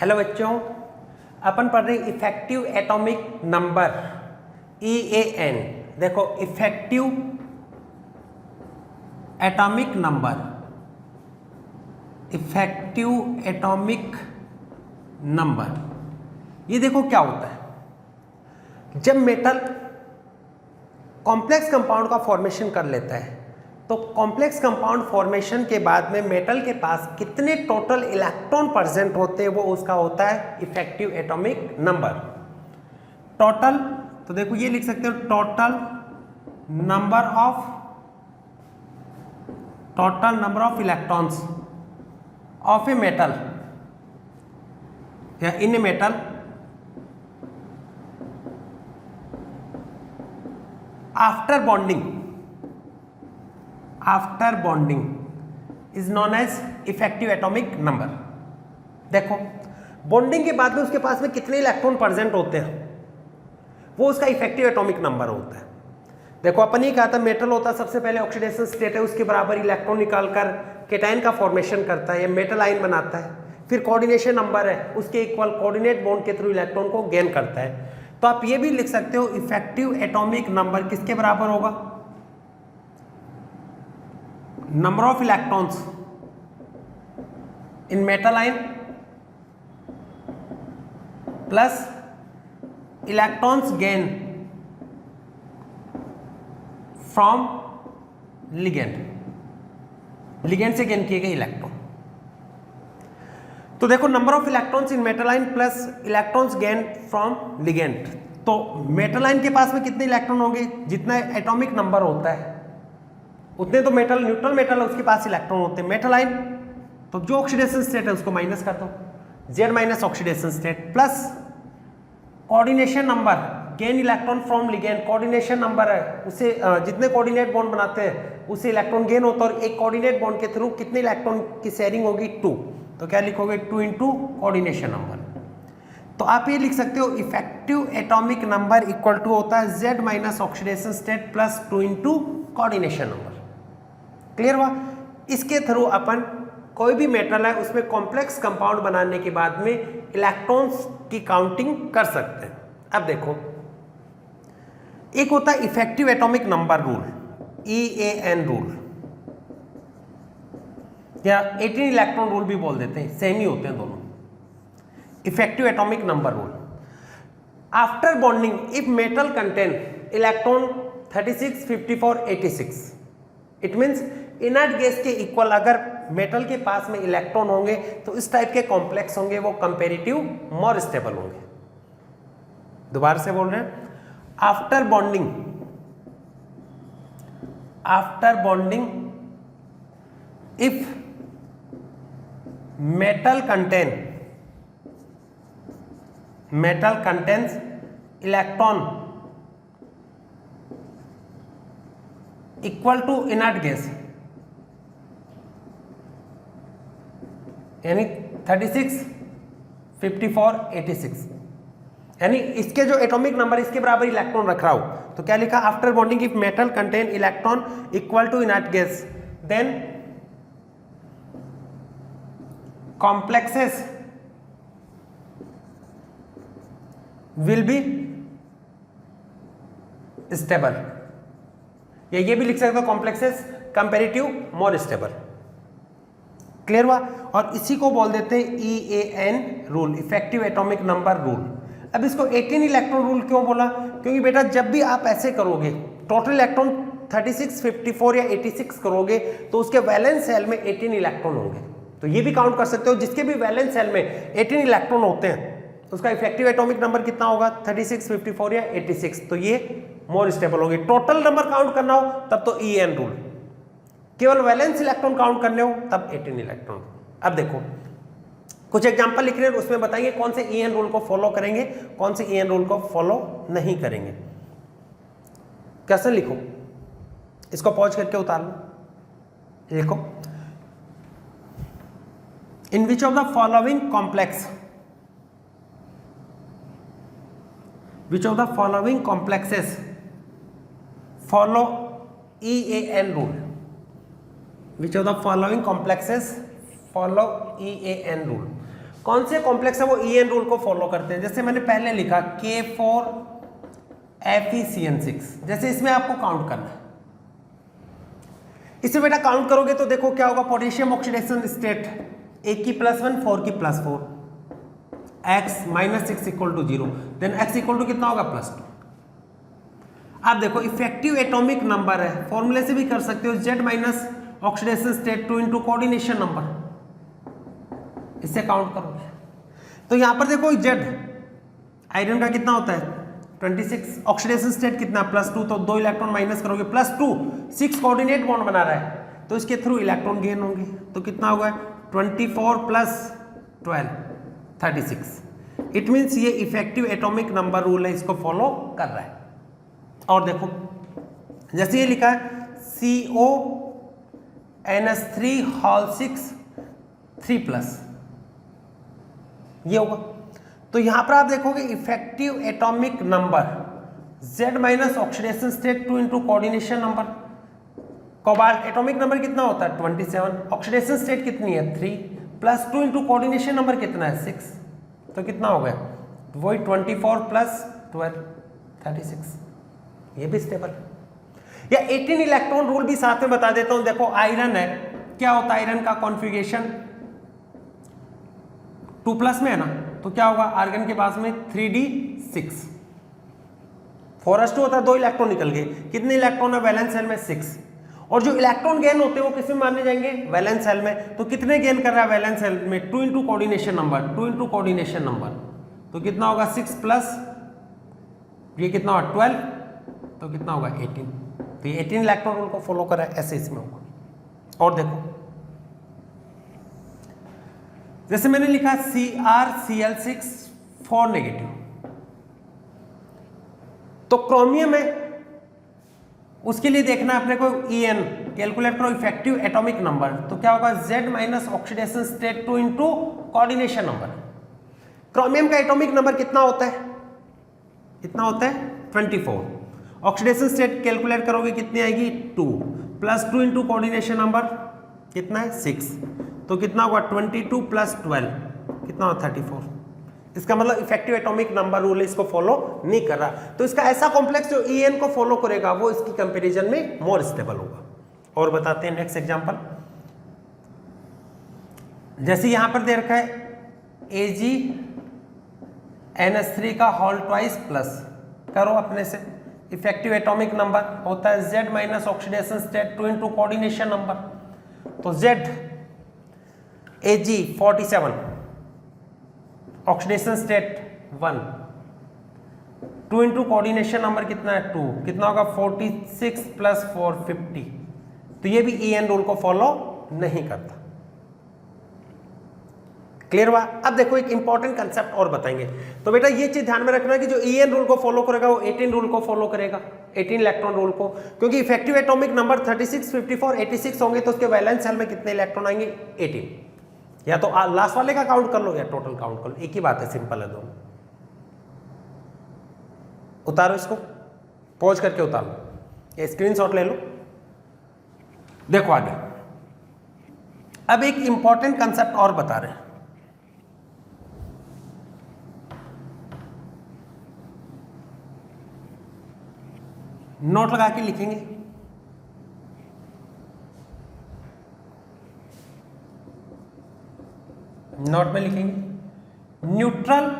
Hello बच्चों, अपन पढ़ रहे इफेक्टिव एटॉमिक नंबर EAN। देखो effective atomic number, effective atomic number, ये देखो क्या होता है। जब मेटल कॉम्प्लेक्स कंपाउंड का फॉर्मेशन कर लेता है तो कॉम्प्लेक्स कंपाउंड फॉर्मेशन के बाद में मेटल के पास कितने टोटल इलेक्ट्रॉन प्रेजेंट होते हैं वो उसका होता है इफेक्टिव एटॉमिक नंबर। टोटल, तो देखो ये लिख सकते हो total number of electrons of a metal या in a metal after bonding is known as effective atomic number. देखो बॉन्डिंग के बाद में उसके पास में कितने इलेक्ट्रॉन प्रेजेंट होते हैं वो उसका इफेक्टिव एटॉमिक नंबर होता है। देखो अपन ये कहा था मेटल होता है सबसे पहले ऑक्सीडेशन स्टेट है, उसके बराबर इलेक्ट्रॉन निकालकर केटायन का फॉर्मेशन करता है या मेटल आयन बनाता है। फिर कोऑर्डिनेशन नंबर है, उसके इक्वल कोऑर्डिनेट बॉन्ड के थ्रू इलेक्ट्रॉन को गेन करता है। तो आप ये भी लिख सकते हो इफेक्टिव एटॉमिक नंबर किसके बराबर होगा, number of electrons in metal ion plus electrons gain from ligand से गेन किए गए इलेक्ट्रॉन। तो देखो number of electrons in metal ion plus electrons gain from ligand. तो मेटल आयन के पास में कितने इलेक्ट्रॉन होंगे, जितना एटॉमिक नंबर होता है उतने तो मेटल न्यूट्रल मेटल है उसके पास इलेक्ट्रॉन होते हैं। मेटल आयन तो जो ऑक्सीडेशन स्टेट है उसको माइनस करता हूं, Z minus oxidation state plus coordination number gain electron from ligand. Coordination number है उसे जितने कोऑर्डिनेट बॉन्ड बनाते हैं उसे इलेक्ट्रॉन गेन होता है और एक कोऑर्डिनेट बॉन्ड के थ्रू कितने इलेक्ट्रॉन की शेयरिंग होगी 2। तो क्या लिखोगे 2 इंटू कोऑर्डिनेशन नंबर। तो आप ये लिख सकते हो effective atomic number equal to होता है Z minus oxidation state plus 2 into coordination number. Clear हुआ। इसके थ्रू अपन कोई भी मेटल है उसमें कॉम्प्लेक्स कंपाउंड बनाने के बाद में इलेक्ट्रॉन्स की काउंटिंग कर सकते हैं। अब देखो एक होता है effective atomic number rule EAN rule या 18 इलेक्ट्रॉन रूल भी बोल देते हैं, सेम ही होते हैं दोनों। Effective atomic number rule, after bonding if metal contain electron 36, 54, 86 it means inert gas के इक्वल अगर मेटल के पास में इलेक्ट्रॉन होंगे तो इस टाइप के कॉम्प्लेक्स होंगे वो कंपेरेटिव मोर स्टेबल होंगे। दोबारा से बोल रहे हैं after bonding if metal contains electron equal to inert gas यानी 36, 54, 86 यानी इसके जो एटॉमिक नंबर इसके बराबर इलेक्ट्रॉन रख रहा हूं तो क्या लिखा after bonding if metal contain electron equal to inert gas then complexes will be stable या ये भी लिख सकते हो complexes comparative more stable. Clear हुआ। और इसी को बोल देते हैं EAN rule, effective atomic number rule. अब इसको 18 इलेक्ट्रॉन रूल क्यों बोला, क्योंकि बेटा जब भी आप ऐसे करोगे टोटल इलेक्ट्रॉन 36, 54 या 86 करोगे तो उसके वैलेंस सेल में 18 इलेक्ट्रॉन होंगे। तो ये भी काउंट कर सकते हो जिसके भी वैलेंस सेल में 18 इलेक्ट्रॉन होते हैं उसका इफेक्टिव एटॉमिक नंबर कितना होगा 36, 54 या 86। तो ये मोर स्टेबल होंगे। टोटल नंबर काउंट करना हो तब तो EAN रूल, केवल वैलेंस इलेक्ट्रॉन काउंट करने हो तब 18 इलेक्ट्रॉन। अब देखो कुछ एग्जांपल लिख रहे हैं उसमें बताइए कौन से EAN रूल को फॉलो करेंगे, कौन से EAN रूल को फॉलो नहीं करेंगे। कैसे लिखो, इसको पॉज करके उतार लो। लिखो in which of the following complex which of the following complexes follow EAN rule, which of the following complexes follow EAN rule। कौन से कॉम्प्लेक्स है वो EN रूल को फॉलो करते हैं। जैसे मैंने पहले लिखा K4FeCN6, जैसे इसमें आपको काउंट करना है। इसमें बेटा काउंट करोगे तो देखो क्या होगा, पोटेशियम ऑक्सीडेशन स्टेट 1 की +1 4 की +4, x -6 equal to 0, then x equal to कितना होगा +2। आप देखो इफेक्टिव एटॉमिक नंबर है, फॉर्मूले से भी कर सकते हो, Z minus oxidation state 2 into coordination number, इससे काउंट करोगे तो यहां पर देखो Z आयरन का कितना होता है 26, ऑक्सीडेशन स्टेट कितना +2, तो 2 इलेक्ट्रॉन माइनस करोगे +2, 6 कोऑर्डिनेट बॉन्ड बना रहा है तो इसके थ्रू इलेक्ट्रॉन गेन होंगे, तो कितना होगा 24 + 12 36। इट मीन्स ये इफेक्टिव एटॉमिक नंबर रूल है, इसको फॉलो कर रहा है। और देखो जैसे ये लिखा है CONS3 3+, ये होगा। तो यहां पर आप देखोगे effective atomic number Z minus oxidation state 2 into coordination number, cobalt atomic number कितना होता है 27, ऑक्सीडेशन स्टेट कितनी है 3, +2 इंटू कोऑर्डिनेशन नंबर कितना है 6, तो कितना हो गया वही 24 + 12 36, ये भी स्टेबल है। या 18 इलेक्ट्रॉन रूल भी साथ में बता देता हूं। देखो आयरन है, क्या होता है आयरन का कॉन्फ़िगरेशन 2+ में है ना, तो क्या होगा आर्गन के पास में 3d6, 4s2 होता है, 2 इलेक्ट्रॉन निकल गए, कितने इलेक्ट्रॉन है वैलेंस सेल में 6, और जो इलेक्ट्रॉन गेन होते हैं वो किस में माने जाएंगे वैलेंस सेल में, तो कितने गेन कर रहा है वैलेंस सेल में 2 into coordination number, 2 into coordination number, तो कितना होगा 6 प्लस ये कितना होगा 12, तो कितना होगा 18, तो ये 18 इलेक्ट्रॉन रूल को फॉलो कर रहा है, ऐसे इसमें होगा। और देखो जैसे मैंने लिखा CrCl6 4 नेगेटिव, तो क्रोमियम है, उसके लिए देखना अपने को EN कैलकुलेट करो इफेक्टिव एटॉमिक नंबर, तो क्या होगा Z minus oxidation state 2 into coordination number. Chromium का एटॉमिक नंबर कितना होता है 24, ऑक्सीडेशन स्टेट कैलकुलेट करोगे कितनी आएगी 2, +2 इंटू कोऑर्डिनेशन नंबर कितना है 6, तो कितना होगा 22 + 12 कितना होगा 34। इसका मतलब इफेक्टिव एटॉमिक नंबर रूल इसको फॉलो नहीं कर रहा, तो इसका ऐसा कॉम्प्लेक्स जो EN को फॉलो करेगा वो इसकी कंपैरिजन में मोर स्टेबल होगा। और बताते हैं नेक्स्ट एग्जांपल, जैसे यहां पर दे रखा है AgNH3 का होल ट्वाइस प्लस, करो अपने से, इफेक्टिव एटॉमिक नंबर होता है Z minus oxidation state 2 into coordination number, तो Z Ag47 oxidation state 1, 2 into coordination number कितना है 2, कितना होगा 46 + 4 50, तो ये भी EN रूल को फॉलो नहीं करता। क्लियर हुआ। अब देखो एक इंपॉर्टेंट कंसेप्ट और बताएंगे, तो बेटा ये चीज ध्यान में रखना कि जो EN रूल को फॉलो करेगा वो 18 रूल को फॉलो करेगा, 18 इलेक्ट्रॉन रूल को, क्योंकि इफेक्टिव एटॉमिक नंबर 36 54 86 होंगे, तो उसके वैलेंस सेल में कितने इलेक्ट्रॉन आएंगे 18, या तो लास्ट वाले का काउंट कर लो या टोटल काउंट कर लो, एक ही बात है, सिंपल है दोनों। उतारो इसको, पॉज करके उतार लो, ये स्क्रीनशॉट ले लो। देखो आगे अब एक इंपॉर्टेंट कंसेप्ट और बता रहे हैं, नोट लगा के लिखेंगे। नोट में लिखेंगे neutral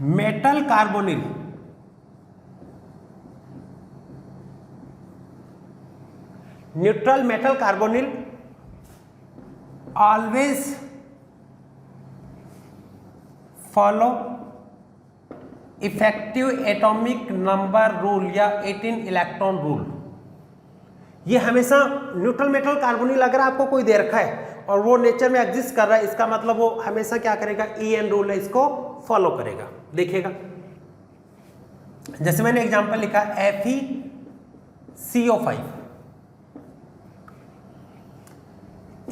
metal carbonyl neutral metal carbonyl always follow effective atomic number rule या 18 इलेक्ट्रॉन रूल। ये हमेशा न्यूट्रल मेटल कार्बोनिल अगर आपको कोई दे रखा है और वो नेचर में एग्जिस्ट कर रहा है, इसका मतलब वो हमेशा क्या करेगा EN रूल है इसको फॉलो करेगा। देखिएगा जैसे मैंने एग्जांपल लिखा FeCO5,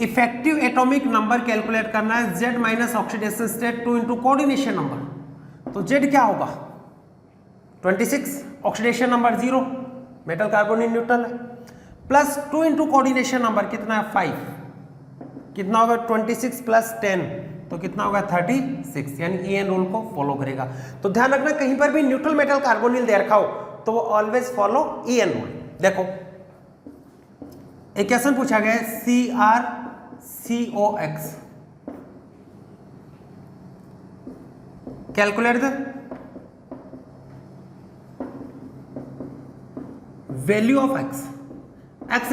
effective atomic number calculate करना है Z minus oxidation state 2 into coordination number, तो Z क्या होगा 26, oxidation number 0, metal carbonyl neutral है, +2 इंटू कोऑर्डिनेशन नंबर कितना है 5, कितना होगा 26 प्लस 10 तो कितना होगा 36, यानी EN रूल को फॉलो करेगा। तो ध्यान रखना कहीं पर भी न्यूट्रल मेटल कार्बोनिल दे रखा हो तो वो ऑलवेज फॉलो EN रूल। देखो एक क्वेश्चन पूछा गया है CrCOX, calculate the value of x,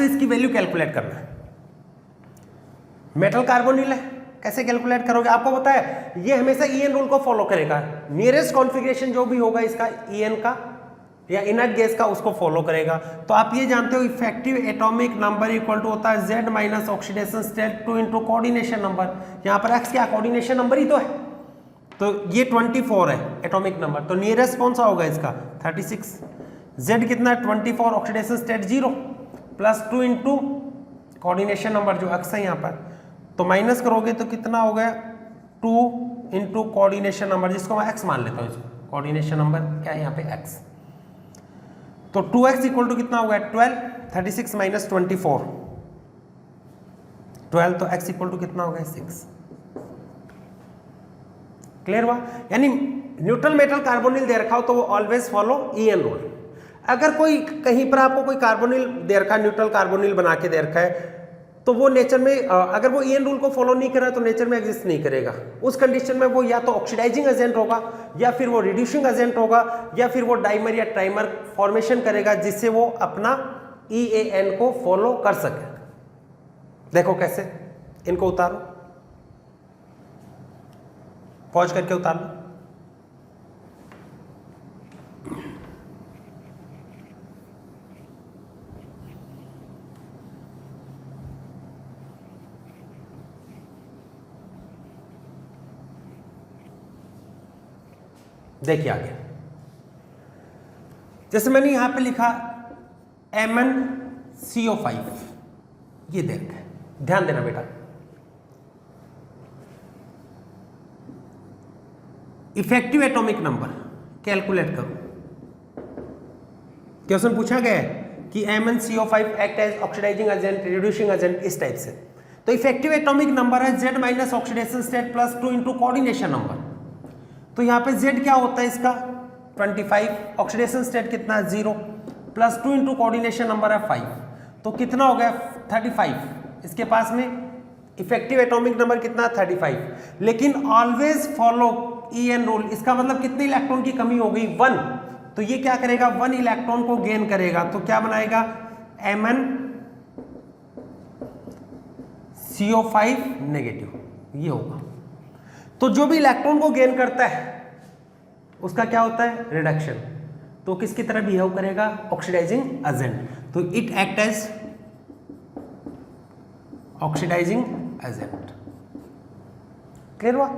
इसकी वैल्यू कैलकुलेट करना है। मेटल कार्बोनिल है, कैसे कैलकुलेट करोगे? आपको पता है ये हमेशा EN रूल को फॉलो करेगा। नियरेस्ट कॉन्फ़िगरेशन जो भी होगा इसका EN का या इनर्ट गैस का उसको फॉलो करेगा। तो आप ये जानते हो effective atomic number equal to होता है Z minus oxidation state 2 into coordination number. यहाँ पर x क्या कोऑर्डिनेशन नंबर ही तो है, तो ये 24 है एटॉमिक नंबर, तो नियरेस्ट कौन सा होगा इसका 36। Z कितना है 24, oxidation state 0 plus 2 into coordination number जो x है यहाँ पर, तो माइनस करोगे तो कितना हो गया 2 इंटू कोऑर्डिनेशन नंबर, जिसको मैं x मान लेता हूँ। इसको कोऑर्डिनेशन नंबर क्या है यहाँ पे x, तो 2x इक्वल टू कितना हो गया 12, 36 माइनस 24 12, तो x इक्वल टू कितना हो गया 6। क्लियर हुआ? यानी न्यूट्रल मेटल कार्बोनिल दे रखा हो तो वो ऑलवेज फॉलो EN रूल। अगर कोई कहीं पर आपको कोई कार्बोनिल दे रखा है, न्यूट्रल कार्बोनिल बना के दे रखा है, तो वो नेचर में अगर वो EN रूल को फॉलो नहीं कर रहा है तो नेचर में एग्जिस्ट नहीं करेगा। उस कंडीशन में वो या तो ऑक्सीडाइजिंग एजेंट होगा, या फिर वो रिड्यूसिंग एजेंट होगा, या फिर वो डाइमर या ट्राइमर फॉर्मेशन करेगा जिससे वो अपना EAN को फॉलो कर सके। देखो कैसे, इनको उतारो, पॉज करके उतार लो। देखिए आगे, जैसे मैंने यहां पे लिखा MnCO5, ये दे रखा है, ध्यान देना बेटा। इफेक्टिव एटॉमिक नंबर कैलकुलेट करो। क्वेश्चन पूछा गया है कि MnCO5 act as oxidising agent, reducing agent, इस टाइप से। तो इफेक्टिव एटॉमिक नंबर है Z minus oxidation state plus 2 into coordination number. तो यहाँ पे Z क्या होता है इसका 25, ऑक्सीडेशन स्टेट कितना है 0 प्लस 2 इंटू कोऑर्डिनेशन नंबर है 5, तो कितना हो गया 35। इसके पास में इफेक्टिव एटॉमिक नंबर कितना 35, लेकिन ऑलवेज फॉलो EN रूल। इसका मतलब कितने इलेक्ट्रॉन की कमी हो गई 1, तो ये क्या करेगा 1 इलेक्ट्रॉन को गेन करेगा, तो क्या बनाएगा MnCO5 नेगेटिव, ये होगा। तो जो भी इलेक्ट्रॉन को गेन करता है उसका क्या होता है रिडक्शन, तो किसकी तरह बिहेव करेगा ऑक्सीडाइजिंग एजेंट, तो it act as oxidising agent. Clear हुआ?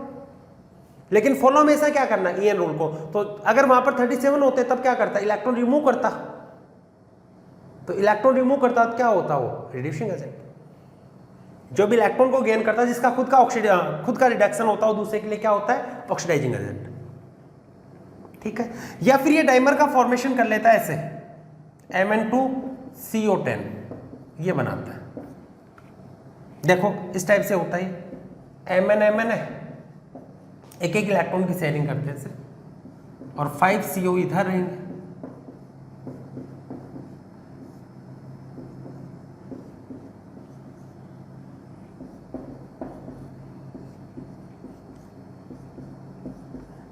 लेकिन फॉलो हमेशा क्या करना EN रूल को। तो अगर वहां पर 37 होते तब क्या करता, इलेक्ट्रॉन रिमूव करता, तो इलेक्ट्रॉन रिमूव करता तो क्या होता वो रिड्यूसिंग एजेंट। जो भी इलेक्ट्रॉन को गेन करता है जिसका खुद का रिडक्शन होता है, दूसरे के लिए क्या होता है ऑक्सीडाइजिंग एजेंट। ठीक है, या फिर ये डाइमर का फॉर्मेशन कर लेता है ऐसे Mn2CO10, ये बनाता है। देखो इस टाइप से होता है, Mn है, एक एक इलेक्ट्रॉन की शेयरिंग करते हैं ऐसे, और 5 CO इधर रहेंगे।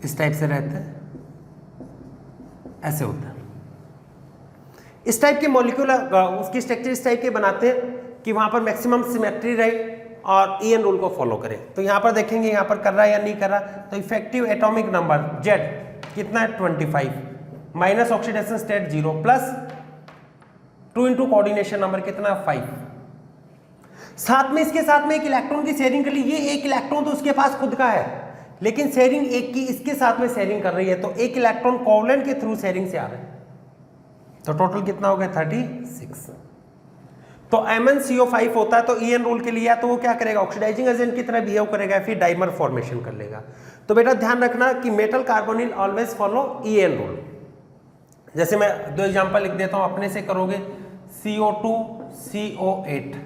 इस टाइप से रहते हैं, ऐसे होता है। इस टाइप के मॉलिक्यूल उसकी स्ट्रक्चर इस टाइप के बनाते हैं कि वहां पर मैक्सिमम सिमेट्री रहे और EN रूल को फॉलो करें। तो यहां पर देखेंगे यहां पर कर रहा है या नहीं कर रहा, तो इफेक्टिव एटॉमिक नंबर Z कितना है 25 minus oxidation state 0 plus 2 into coordination number कितना 5। साथ में इसके साथ में एक इलेक्ट्रॉन की शेयरिंग कर ली, ये एक इलेक्ट्रॉन तो उसके पास खुद का है, लेकिन शेयरिंग एक की इसके साथ में शेयरिंग कर रही है, तो एक इलेक्ट्रॉन कोवलेंट के थ्रू शेयरिंग से आ रहा है, तो टोटल कितना हो गया 36। तो MnCO5 होता है तो EN रूल के लिए तो वो क्या करेगा ऑक्सीडाइजिंग एजेंट की तरह बिहेव करेगा, फिर डाइमर फॉर्मेशन कर लेगा। तो बेटा ध्यान रखना कि metal carbonyl always follow EN rule. जैसे मैं 2 एग्जांपल लिख देता हूं, अपने से करोगे CO2 CO8,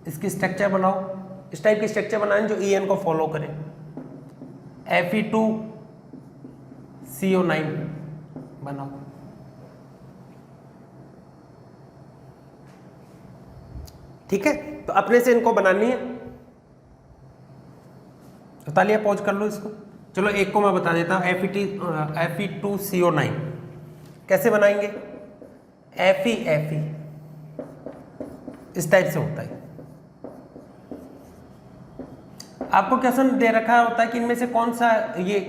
इसकी स्ट्रक्चर बनाओ, इस टाइप के स्ट्रक्चर बनाने जो EN को फॉलो करें। Fe2CO9 बनाओ। ठीक है, तो अपने से इनको बनानी है। तो तालिया पॉज कर लो इसको। चलो एक को मैं बता देता हूँ, Fe2CO9 कैसे बनाएंगे। Fe इस टाइप से होता है। आपको क्वेश्चन दे रखा होता है कि इनमें से कौन सा ये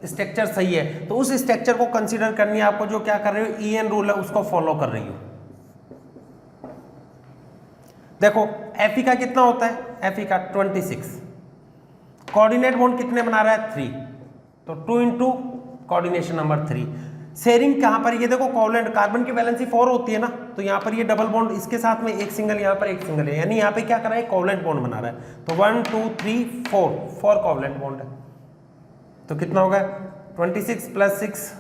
स्ट्रक्चर सही है, तो उस स्ट्रक्चर को कंसीडर करनी है आपको, जो क्या कर रहे हो EN रूल है उसको फॉलो कर रही हो। देखो Fe का कितना होता है, Fe का 26, कोऑर्डिनेट बॉन्ड कितने बना रहा है 3, तो 2 इंटू कोऑर्डिनेशन नंबर 3। शेयरिंग कहां पर, ये देखो कोवलेंट कार्बन की वैलेंसी 4 होती है ना, तो यहाँ पर ये डबल बॉन्ड इसके साथ में एक सिंगल, यहाँ पर एक सिंगल है, यानी यहाँ पे क्या कर रहा है कोवलेंट बॉन्ड बना रहा है। तो 1 2 3 4 कोवलेंट बॉन्ड है, तो कितना होगा 26 + 6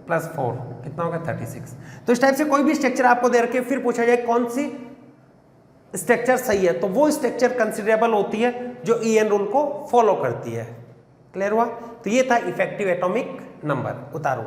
+ 4 कितना होगा 36। तो इस टाइप से कोई भी स्ट्रक्चर आपको दे रखे फिर पूछा जाए कौन सी स्ट्रक्चर सही है, तो वो स्ट्रक्चर कंसिडरेबल होती है जो EN रूल को फॉलो करती है। क्लियर हुआ। तो ये था इफेक्टिव एटॉमिक नंबर। उतारो।